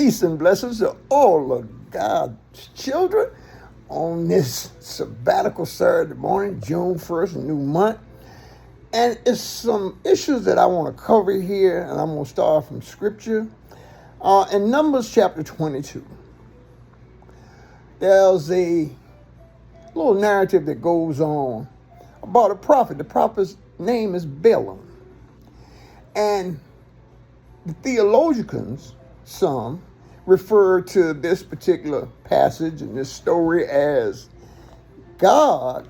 Peace and blessings to all of God's children on this sabbatical Saturday morning, June 1st, new month. And it's some issues that I want to cover here, and I'm going to start from Scripture. In Numbers chapter 22, there's a little narrative that goes on about a prophet. The prophet's name is Balaam. And the theologians, some, refer to this particular passage and this story as God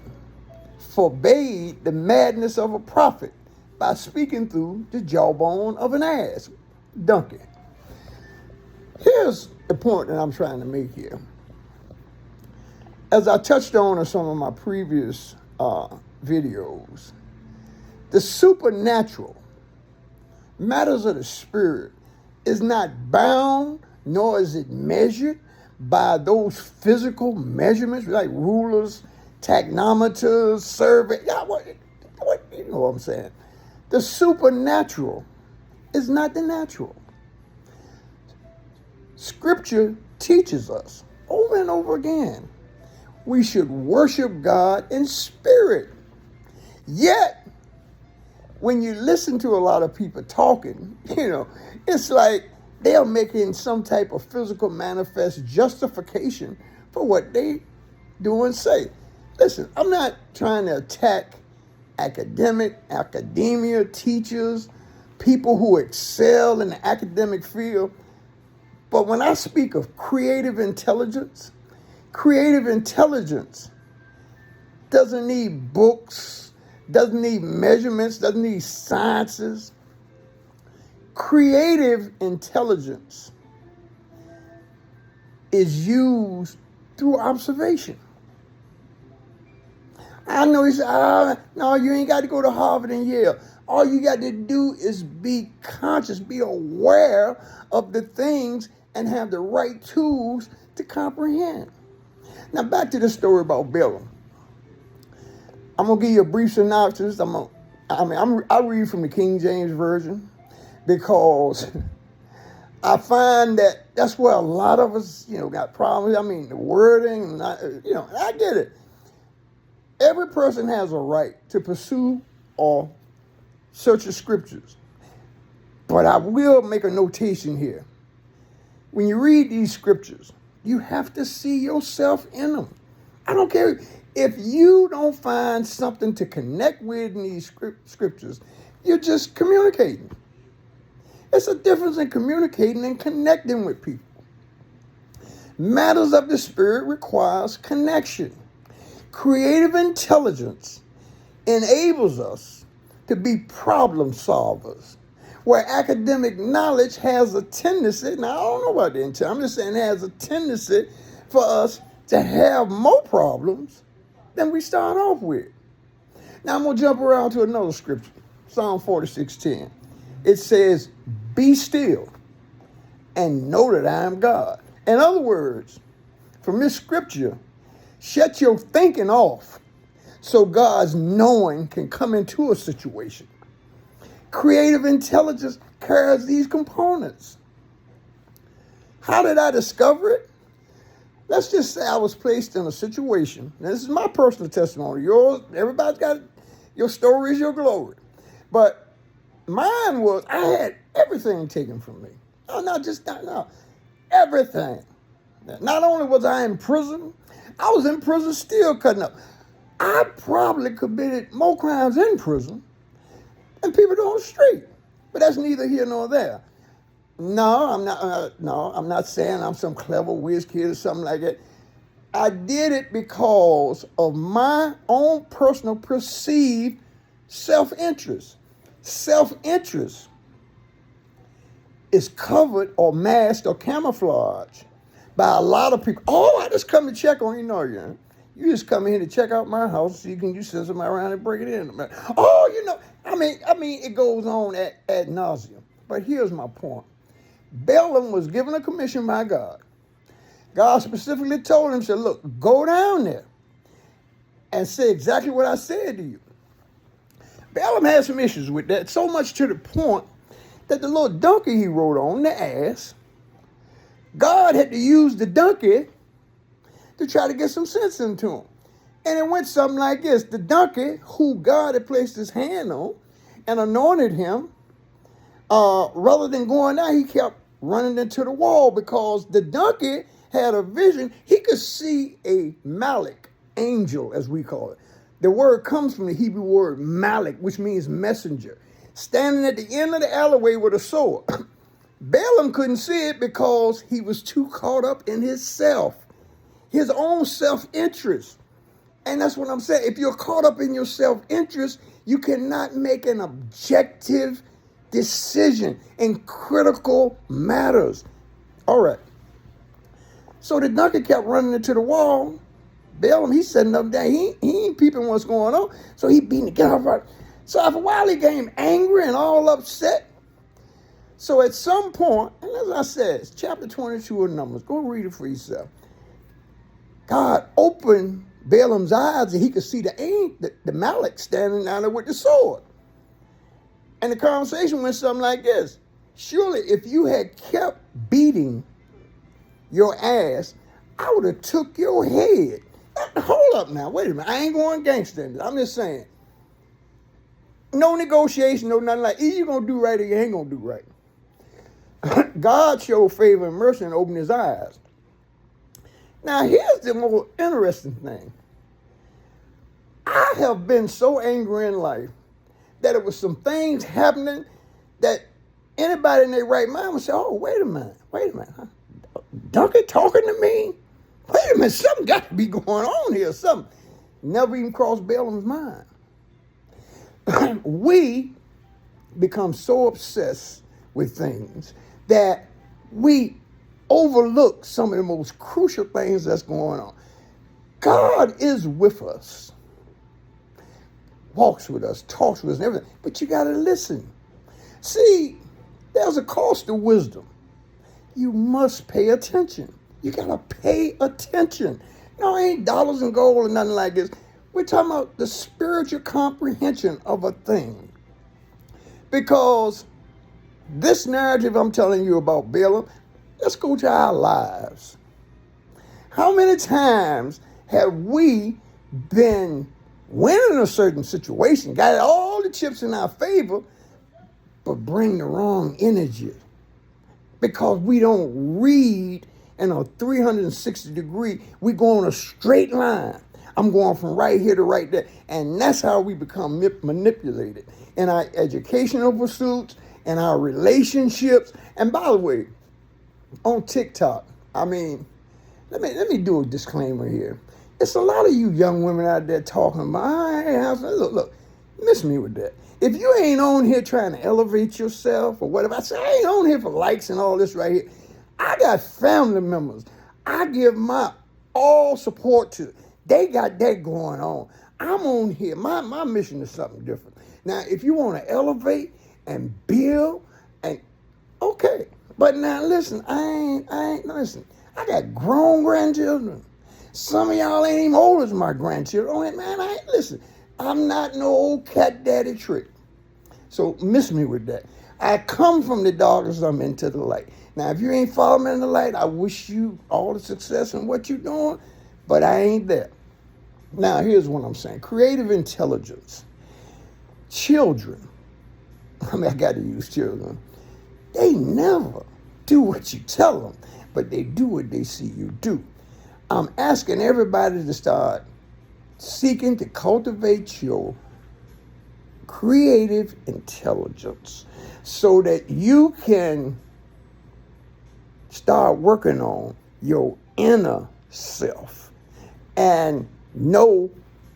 forbade the madness of a prophet by speaking through the jawbone of an ass, donkey. Here's the point that I'm trying to make here. As I touched on in some of my previous videos, the supernatural, matters of the spirit, is not bound nor is it measured by those physical measurements like rulers, tachometers, survey. You know what I'm saying? The supernatural is not the natural. Scripture teaches us over and over again we should worship God in spirit. Yet, when you listen to a lot of people talking, it's like they're making some type of physical manifest justification for what they do and say. Listen, I'm not trying to attack academia, teachers, people who excel in the academic field. But when I speak of creative intelligence doesn't need books, doesn't need measurements, doesn't need sciences. Creative intelligence is used through observation. I know you say, no, you ain't got to go to Harvard and Yale. All you got to do is be conscious, be aware of the things and have the right tools to comprehend. Now back to the story about Balaam. I'm going to give you a brief synopsis. I read from the King James Version because I find that that's where a lot of us, got problems. The wording, I get it. Every person has a right to pursue or search the scriptures. But I will make a notation here. When you read these scriptures, you have to see yourself in them. I don't care if you don't find something to connect with in these scriptures, you're just communicating. It's a difference in communicating and connecting with people. Matters of the spirit requires connection. Creative intelligence enables us to be problem solvers, where academic knowledge has a tendency, now I don't know about the intent, I'm just saying it has a tendency for us to have more problems than we start off with. Now I'm going to jump around to another scripture, Psalm 46:10. It says, "Be still and know that I am God." In other words, from this scripture, shut your thinking off so God's knowing can come into a situation. Creative intelligence carries these components. How did I discover it? Let's just say I was placed in a situation. Now, this is my personal testimony. Yours, everybody's got your story is your glory. But mine was, I had everything taken from me. Everything. Not only was I in prison, I was in prison still cutting up. I probably committed more crimes in prison than people do on the street. But that's neither here nor there. No, I'm not saying I'm some clever whiz kid or something like that. I did it because of my own personal perceived self-interest. Self-interest is covered or masked or camouflaged by a lot of people. Oh, I just come to check on you. You just come in here to check out my house so you send somebody around and break it in. Oh, it goes on ad nauseum. But here's my point. Balaam was given a commission by God. God specifically told him, said, look, go down there and say exactly what I said to you. Balaam had some issues with that, so much to the point that the little donkey he rode on, the ass, God had to use the donkey to try to get some sense into him. And it went something like this. The donkey, who God had placed his hand on and anointed him, rather than going out, he kept running into the wall because the donkey had a vision. He could see a Malik, angel, as we call it. The word comes from the Hebrew word Malik, which means messenger, standing at the end of the alleyway with a sword. Balaam couldn't see it because he was too caught up in his own self-interest. And that's what I'm saying. If you're caught up in your self-interest, you cannot make an objective decision in critical matters. All right. So the donkey kept running into the wall. Balaam, he's setting up there. He ain't peeping what's going on. So he beating the guy right. So after a while, he became angry and all upset. So at some point, and as I said, it's chapter 22 of Numbers. Go read it for yourself. God opened Balaam's eyes and he could see the Malik standing down there with the sword. And the conversation went something like this. Surely if you had kept beating your ass, I would have took your head. Hold up now. Wait a minute. I ain't going gangster in this. I'm just saying. No negotiation, no nothing like either you're going to do right or you ain't going to do right. God showed favor and mercy and opened his eyes. Now, here's the more interesting thing. I have been so angry in life that it was some things happening that anybody in their right mind would say, oh, wait a minute. Huh? Donkey talking to me? Wait a minute, something got to be going on here. Something never even crossed Balaam's mind. We become so obsessed with things that we overlook some of the most crucial things that's going on. God is with us, walks with us, talks with us, and everything, but you got to listen. See, there's a cost to wisdom. You must pay attention. You got to pay attention. No, it ain't dollars and gold or nothing like this. We're talking about the spiritual comprehension of a thing. Because this narrative I'm telling you about Balaam, let's go to our lives. How many times have we been winning a certain situation, got all the chips in our favor, but bring the wrong energy? Because we don't read in a 360 degree, we go on a straight line. I'm going from right here to right there. And that's how we become manipulated in our educational pursuits and our relationships. And by the way, on TikTok, let me do a disclaimer here. It's a lot of you young women out there talking about, look, miss me with that. If you ain't on here trying to elevate yourself or whatever, I say, I ain't on here for likes and all this right here. I got family members. I give my all support to. They got that going on. I'm on here. My mission is something different. Now, if you want to elevate and build, and okay. But now listen, I ain't listen. I got grown grandchildren. Some of y'all ain't even old as my grandchildren. Oh, man, listen. I'm not no old cat daddy trick. So miss me with that. I come from the darkness, I'm into the light. Now, if you ain't following me in the light, I wish you all the success in what you're doing, but I ain't there. Now, here's what I'm saying. Creative intelligence. Children, I got to use children. They never do what you tell them, but they do what they see you do. I'm asking everybody to start seeking to cultivate your creative intelligence so that you can start working on your inner self and know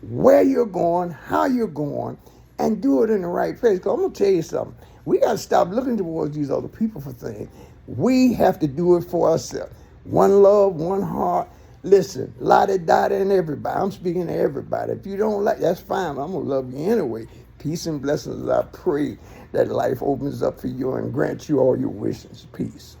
where you're going, how you're going, and do it in the right place. Because I'm going to tell you something. We got to stop looking towards these other people for things. We have to do it for ourselves. One love, one heart. Listen, la-di-da-da and everybody. I'm speaking to everybody. If you don't like, that's fine. I'm going to love you anyway. Peace and blessings. I pray that life opens up for you and grants you all your wishes. Peace.